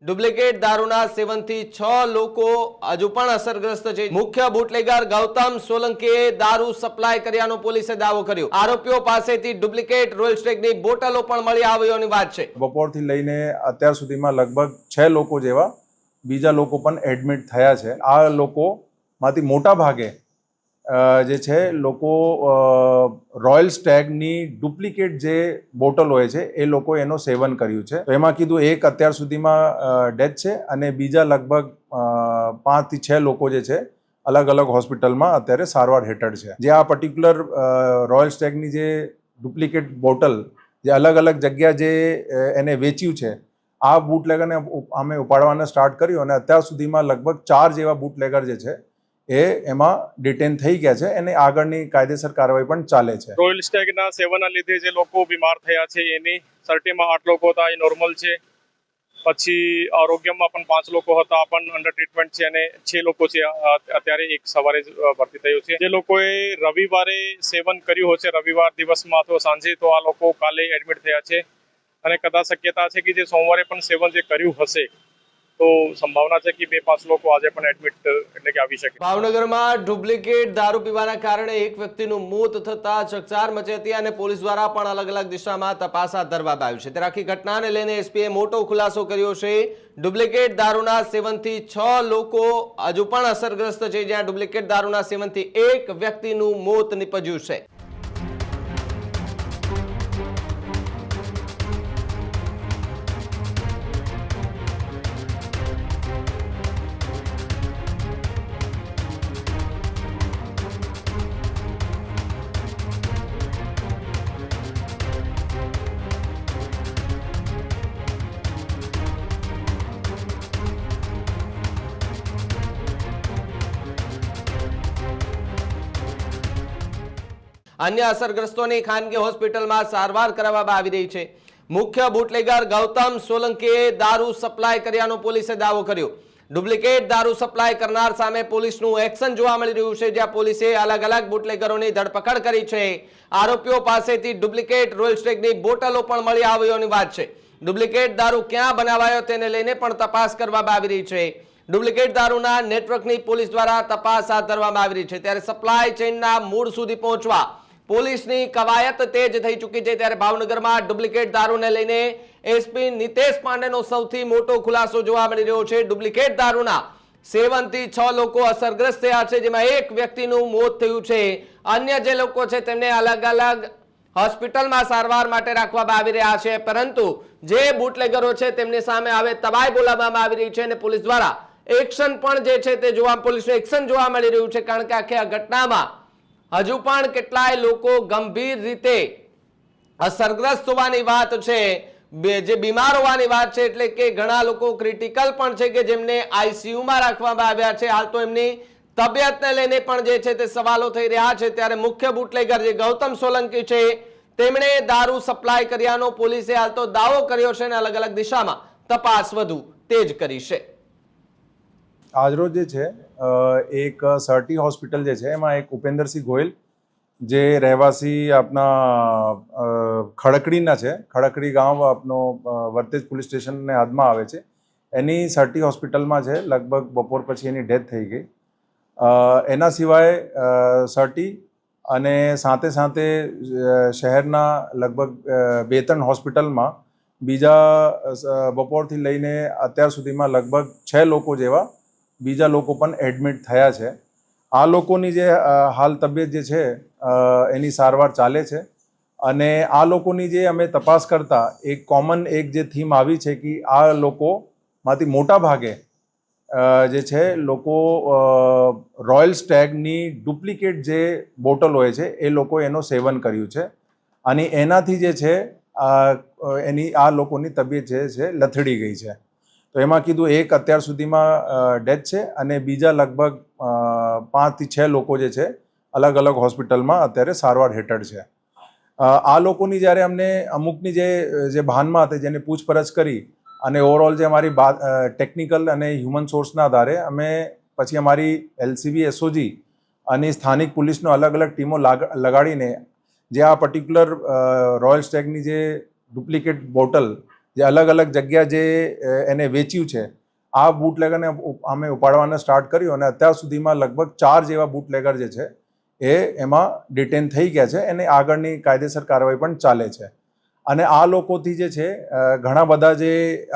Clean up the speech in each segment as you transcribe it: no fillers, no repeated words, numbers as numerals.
Duplicate દારૂના સેવનથી 6 લોકો હજુ પણ અસરગ્રસ્ત છે। મુખ્ય બુટલેગર ગૌતમ સોલંકીએ દારૂ સપ્લાય કર્યાનો પોલીસે દાવો કર્યો। આરોપીઓ પાસેથી ડુપ્લિકેટ રોયલ સ્ટેગની બોટલો પણ મળી આવ્યાની વાત છે। બપોરથી લઈને અત્યાર સુધીમાં લગભગ 6 લોકો જેવા બીજા લોકો પણ એડમિટ થયા છે। આ લોકોમાંથી મોટા ભાગે જે છે લોકો રોયલ સ્ટેગની ડુપ્લિકેટ જે બોટલ હોય છે એ લોકો એનો સેવન કર્યું છે। તો એમાં કીધું એક અત્યાર સુધીમાં ડેથ છે અને બીજા લગભગ 5 થી 6 લોકો જે છે અલગ અલગ હોસ્પિટલમાં અત્યારે સારવાર હેઠળ છે। જે આ પર્ટિક્યુલર રોયલ સ્ટેગની જે ડુપ્લિકેટ બોટલ જે અલગ અલગ જગ્યા જે એને વેચ્યું છે આ બુટલેગરને અમે ઉપાડવાના સ્ટાર્ટ કર્યું અને અત્યાર સુધીમાં લગભગ 4 જેવા બુટલેગર જે છે એ એમાં ડિટેન થઈ ગયા છે અને આગળની કાયદેસર કાર્યવાહી પણ ચાલે છે। રોયલ સ્ટેગના સેવનના લીધે જે લોકો બીમાર થયા છે એની 30માં 8 લોકો હતા એ નોર્મલ છે। પછી આરોગ્યમાં પણ 5 લોકો હતા પણ અંડર ટ્રીટમેન્ટ છે અને 6 લોકો છે અત્યારે એક સવારે ભરતી થયું છે। જે લોકોએ રવિવારે સેવન કર્યું હશે રવિવાર દિવસમાં અથવા સાંજે તો આ લોકો કાલે એડમિટ થયા છે અને કદાચ શક્યતા છે કે જે સોમવારે પણ સેવન જે કર્યું હશે તો સંભાવના છે કે 2-5 લોકો આજે પણ એડમિટ એટલે કે આવી શકે। ભાવનગરમાં ડુપ્લિકેટ દારૂ પીવાના કારણે એક વ્યક્તિનું મોત થતા ચકચાર મચી હતી અને પોલીસ દ્વારા પણ અલગ અલગ દિશામાં તપાસ હાથ ધરવામાં આવી છે। ત્યારે આખી ઘટનાને લઈને એસપીએ મોટો ખુલાસો કર્યો છે। ડુપ્લિકેટ દારૂના સેવનથી 6 લોકો હજુ પણ અસરગ્રસ્ત છે, જ્યાં ડુપ્લિકેટ દારૂના સેવનથી એક વ્યક્તિનું મોત નીપજ્યું છે। अन्य असरग्रस्तों खानगी होस्पिटल में सारवार करावामां आवी रही है। मुख्य बूटलेगर गौतम सोलंकीए दारू सप्लाय कर्यानो पोलीसे दावो कर्यो। डुप्लिकेट दारू सप्लाय करनार सामे पोलीसनुं एक्शन जोवा मळी रह्युं छे, ज्यां पोलीसे अलग अलग बूटलेगरोनी धरपकड़ करी छे। आरोपीओ पासेथी डुप्लिकेट रोयल स्टेगनी बोटलो पण मळी આવ્યાની વાત છે। डुप्लिकेट दारू क्यां बनावायो तेने लईने पण तपास करवामां आवी रही छे। डुप्लिकेट दारूना नेटवर्कनी पोलीस द्वारा तपास हाथ धरवामां आवी रही छे। त्यारे सप्लाय चेनना मूळ सुधी पहोंचवा પોલીસની કવાયત તેજ થઈ ચૂકી છે। ત્યારે ભાવનગરમાં ડુપ્લિકેટ દારૂને લઈને એસપી નિતેશ પાંડેનો સૌથી મોટો ખુલાસો જોવા મળી રહ્યો છે। ડુપ્લિકેટ દારૂના સેવનથી 6 લોકો અસરગ્રસ્ત થયા છે, જેમાં એક વ્યક્તિનું મોત થયું છે। અન્ય જે લોકો છે તેમને અલગ અલગ હોસ્પિટલમાં સારવાર માટે રાખવામાં આવી રહ્યા છે, પરંતુ જે બુટલેગરો છે તેમની સામે હવે તબાઈ બોલાવવામાં આવી રહી છે અને પોલીસ દ્વારા એક્શન પણ જે છે તે જોવા પોલીસનું એક્શન જોવા મળી રહ્યું છે। કારણ કે આખી આ ઘટનામાં હજુ પણ કેટલાય લોકો ગંભીર રીતે અસરગ્રસ્ત હોવાની વાત છે, જે બીમાર હોવાની વાત છે, એટલે કે ઘણા લોકો ક્રિટિકલ પણ છે કે જેમને આઈસીયુમાં રાખવામાં આવ્યા છે। હાલ તો એમની તબિયતને લઈને પણ જે છે તે સવાલો થઈ રહ્યા છે। ત્યારે મુખ્ય બુટલેગર જે ગૌતમ સોલંકી છે તેમણે દારૂ સપ્લાય કર્યાનો પોલીસે હાલ તો દાવો કર્યો છે અને અલગ અલગ દિશામાં તપાસ વધુ તેજ કરી છે। આજરોજ જે છે એક સર્ટી હોસ્પિટલ જે છે એમાં એક ઉપેન્દ્રસિંહ ગોયલ જે રહેવાસી આપના ખડકડીના છે, ખડકડી ગામ આપનો વર્તેજ પોલીસ સ્ટેશનને હદમાં આવે છે, એની સર્ટી હોસ્પિટલમાં છે। લગભગ બપોર પછી એની ડેથ થઈ ગઈ। એના સિવાય સર્ટી અને સાથે સાથે શહેરના લગભગ 2-3 હોસ્પિટલમાં બીજા બપોરથી લઈને અત્યાર સુધીમાં લગભગ 6 લોકો જેવા બીજા લોકો પણ એડમિટ થયા છે। આ લોકોની જે હાલ તબિયત જે છે એની સારવાર ચાલે છે અને આ લોકોની જે અમે તપાસ કરતા એક કોમન એક જે થીમ આવી છે કે આ લોકોમાંથી મોટા ભાગે જે છે લોકો રોયલ સ્ટેગની ડુપ્લિકેટ જે બોટલ હોય છે એ લોકો એનો સેવન કર્યું છે અને એનાથી જે છે એની આ લોકોની તબિયત જે છે લથડી ગઈ છે। તો એમાં કીધું એક અત્યાર સુધીમાં ડેથ છે અને બીજા લગભગ 5 થી 6 લોકો જે છે અલગ અલગ હોસ્પિટલમાં અત્યારે સારવાર હેઠળ છે। આ લોકોની જ્યારે અમને અમુકની જે ભાનમાં હતી જેની પૂછપરછ કરી અને ઓવરઓલ જે અમારી ટેકનિકલ અને હ્યુમન સોર્સના આધારે અમે પછી અમારી એલસીબી એસઓજી અને સ્થાનિક પોલીસનો અલગ અલગ ટીમો લગાડીને જે આ પર્ટિક્યુલર રોયલ સ્ટેગની જે ડુપ્લિકેટ બોટલ જે અલગ અલગ જગ્યા જે એને વેચ્યું છે, આ બુટલેગરને અમે ઉપાડવાને સ્ટાર્ટ કર્યું અને અત્યાર સુધીમાં લગભગ 4 જેવા બુટલેગર જે છે એ એમાં ડિટેન થઈ ગયા છે. એને આગળની કાયદેસર કાર્યવાહી પણ ચાલે છે. અને આ લોકોથી જે છે ઘણા બધા જે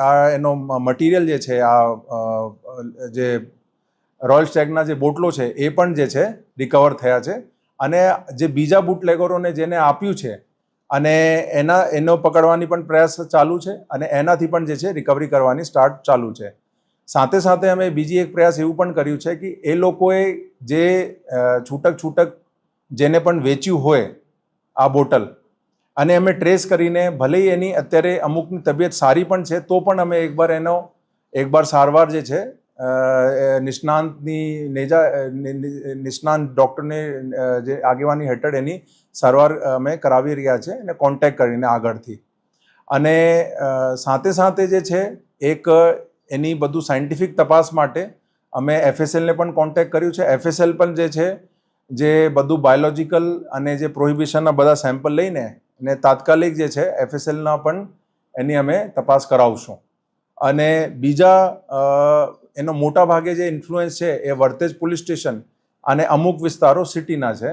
આ એનો મટીરિયલ જે છે, આ જે રોયલ સ્ટેગના જે બોટલો છે એ પણ જે છે રિકવર થયા છે. અને જે બીજા બુટલેગરોને જેને આપ્યું છે અને એનો પકડવાની પણ પ્રયાસ ચાલુ છે અને એનાથી પણ જે છે રિકવરી કરવાની સ્ટાર્ટ ચાલુ છે. સાથે સાથે અમે બીજી એક પ્રયાસ એવું પણ કર્યું છે કે એ લોકોએ જે છૂટક જેને પણ વેચ્યું હોય આ બોટલ, અને અમે ટ્રેસ કરીને, ભલે એની અત્યારે અમુકની તબિયત સારી પણ છે તો પણ અમે એકવાર સારવાર જે છે નિષ્ણાંત ડૉક્ટરને જે આગેવાની હેઠળ એની સારવાર અમે કરાવી રહ્યા છે અને કોન્ટેક્ટ કરીને આગળથી. અને સાથે સાથે જે છે એક એની બધું સાયન્ટિફિક તપાસ માટે અમે FSLને પણ કોન્ટેક્ટ કર્યું છે. FSL પણ જે છે જે બધું બાયોલોજિકલ અને જે પ્રોહિબિશનના બધા સેમ્પલ લઈને ને તાત્કાલિક જે છે FSLના પણ એની અમે તપાસ કરાવશું. અને બીજા એનો મોટા ભાગે જે ઇન્ફ્લુઅન્સ છે એ વર્તેજ પોલીસ સ્ટેશન અને અમુક વિસ્તારો સિટીના છે.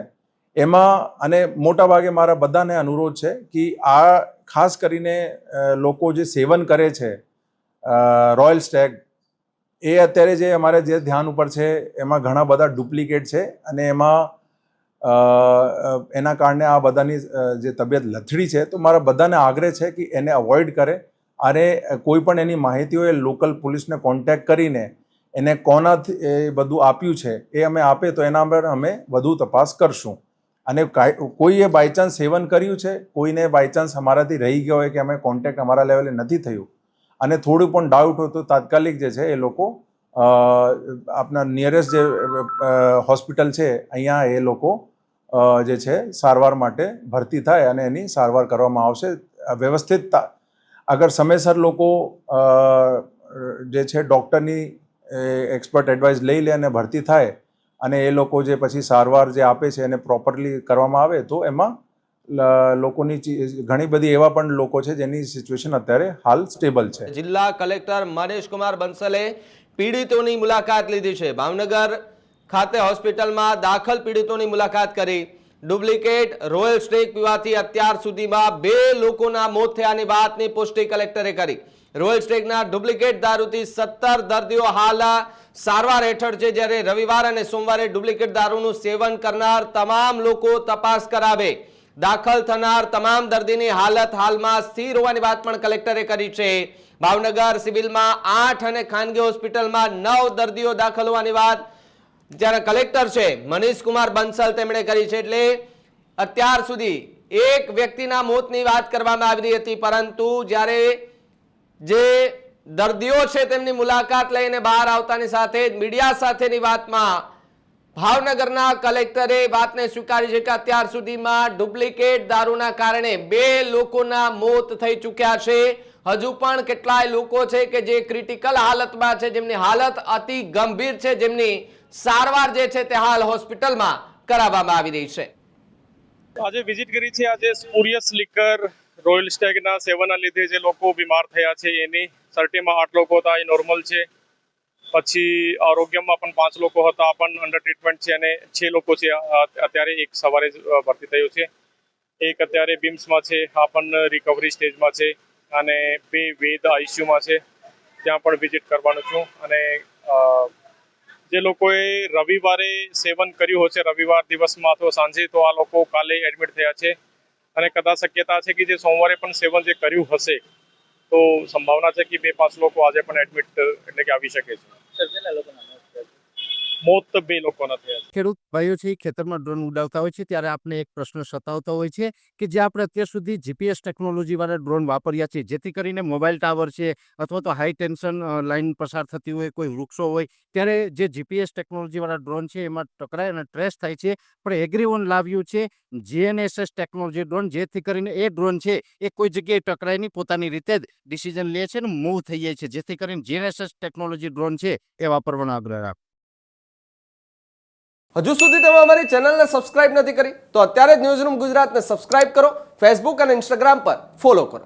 એમાં અને મોટા ભાગે મારા બધાને અનુરોધ છે કે આ ખાસ કરીને લોકો જે સેવન કરે છે રોયલ સ્ટેગ, એ અત્યારે જે અમારે જે ધ્યાન ઉપર છે એમાં ઘણા બધા ડુપ્લિકેટ છે અને એમાં એના કારણે આ બધાની જે તબિયત લથડી છે. તો મારા બધાને આગ્રહ છે કે એને અવોઇડ કરે અને કોઈ પણ એની માહિતી હોય લોકલ પોલીસને કોન્ટેક્ટ કરીને એને કોનાથી એ બધું આપ્યું છે એ અમે આપે તો એના પર અમે વધુ તપાસ કરશું. અને કોઈએ બાયચાન્સ સેવન કર્યું છે, કોઈને બાયચાન્સ અમારાથી રહી ગયો હોય કે અમે કોન્ટેક્ટ અમારા લેવલે નથી થયું અને થોડું પણ ડાઉટ હોય તો તાત્કાલિક જે છે એ લોકો આપણા નિયરેસ્ટ જે હોસ્પિટલ છે અહીંયા એ લોકો જે છે સારવાર માટે ભરતી થાય અને એની સારવાર કરવામાં આવશે વ્યવસ્થિત. અગર સમયસર લોકો જે છે ડૉક્ટરની એક્સપર્ટ એડવાઇસ લઈ લે અને ભરતી થાય અને એ લોકો જે પછી સારવાર જે આપે છે એને પ્રોપરલી કરવામાં આવે તો એમાં લોકોની ઘણી બધી એવા પણ લોકો છે જેની સિચ્યુએશન અત્યારે હાલ સ્ટેબલ છે. જિલ્લા કલેક્ટર મનીષ કુમાર બંસલે પીડિતોની મુલાકાત લીધી છે. ભાવનગર ખાતે હોસ્પિટલમાં દાખલ પીડિતોની મુલાકાત કરી. ડુપ્લિકેટ રોયલ સ્ટેગ પીવાથી અત્યાર સુધીમાં 2 લોકોના મોત થયાની વાતની પુષ્ટિ કલેક્ટરે કરી. રોયલ સ્ટેગના ડુપ્લિકેટ દારૂથી 17 દર્દીઓ હાલ સારવાર હેઠળ છે, જ્યારે રવિવાર અને સોમવારે ડુપ્લિકેટ દારૂનું સેવન કરનાર તમામ લોકો તપાસ કરાવે. દાખલ થનાર તમામ દર્દીની હાલત હાલમાં સ્થિર હોવાની વાત પણ કલેક્ટરે કરી છે. ભાવનગર સિવિલમાં 8 અને ખાનગી હોસ્પિટલમાં 9 દર્દીઓ દાખલ હોવાની વાત જ્યારે કલેક્ટર છે મનીષ કુમાર બંસલ તેમણે કરી છે. એટલે અત્યાર સુધી એક વ્યક્તિના મોતની વાત કરવામાં આવી હતી, પરંતુ જ્યારે જે દર્દીઓ છે તેમની મુલાકાત લઈને બહાર આવતાની સાથે જ મીડિયા સાથેની વાતમાં ભાવનગરના કલેક્ટરે વાતને સ્વીકારી છે કે અત્યાર સુધીમાં ડુપ્લિકેટ દારૂના કારણે 2 લોકોના મોત થઈ ચૂક્યા છે. હજુ પણ કેટલાય લોકો છે કે જે ક્રિટિકલ હાલતમાં છે, જેમની હાલત અતિ ગંભીર છે, જેમની સારવાર જે છે તે હાલ હોસ્પિટલમાં કરાવવામાં આવી રહી છે. આજે વિઝિટ કરી છે. આજે સ્પુરિયસ લિકર રોયલ સ્ટેગના સેવનના લીધે જે લોકો બીમાર થયા છે એની 30માં 8 લોકો હતા, એ નોર્મલ છે. પછી આરોગ્યમાં પણ 5 લોકો હતા, પણ અંડર ટ્રીટમેન્ટ છે અને 6 લોકો છે અત્યારે. એક સવારે ભરતી થયું છે, એક અત્યારે બીમ્સમાં છે, આ પણ રિકવરી સ્ટેજમાં છે, અને 2 વેદ આઈસીયુમાં છે, ત્યાં પણ વિઝિટ કરવાનું છું. અને જે લોકોએ રવિવારે સેવન કર્યું હશે, રવિવાર દિવસમાં અથવા સાંજે, તો આ લોકો કાલે એડમિટ થયા છે અને કદાચ શક્યતા છે કે જે સોમવારે પણ સેવન જે કર્યું હશે તો સંભાવના છે કે 2-5 લોકો આજે પણ એડમિટ એટલે કે આવી શકે છે. મોત 2 લોકોના થયા છે. ખેડૂત ભાઈઓ છે ખેતરમાં ડ્રોન ઉડાવતા હોય છે ત્યારે આપણે એક પ્રશ્ન સતાવતો હોય છે કે જે આપણે અત્યાર સુધી જીપીએસ ટેકનોલોજીવાળા ડ્રોન વાપર્યા છે, જેથી કરીને મોબાઈલ ટાવર છે અથવા તો હાઈ ટેન્શન લાઇન પસાર થતી હોય, કોઈ વૃક્ષો હોય, ત્યારે જે જીપીએસ ટેકનોલોજીવાળા ડ્રોન છે એમાં ટકરાય અને ટ્રેસ થાય છે. પણ એગ્રીઓન લાવ્યું છે GNSS ટેકનોલોજી ડ્રોન, જેથી કરીને એ ડ્રોન છે એ કોઈ જગ્યાએ ટકરાય નહીં, પોતાની રીતે જ ડિસિઝન લે છે અને મૂવ થઈ જાય છે, જેથી કરીને GNSS ટેકનોલોજી ડ્રોન છે એ વાપરવાનો આગ્રહ રાખો. હજુ સુધી તમે અમારી ચેનલને સબસ્ક્રાઇબ નથી કરી તો અત્યારે જ ન્યૂઝરૂમ ગુજરાતને સબસ્ક્રાઇબ કરો, ફેસબુક અને ઇન્સ્ટાગ્રામ પર ફોલો કરો.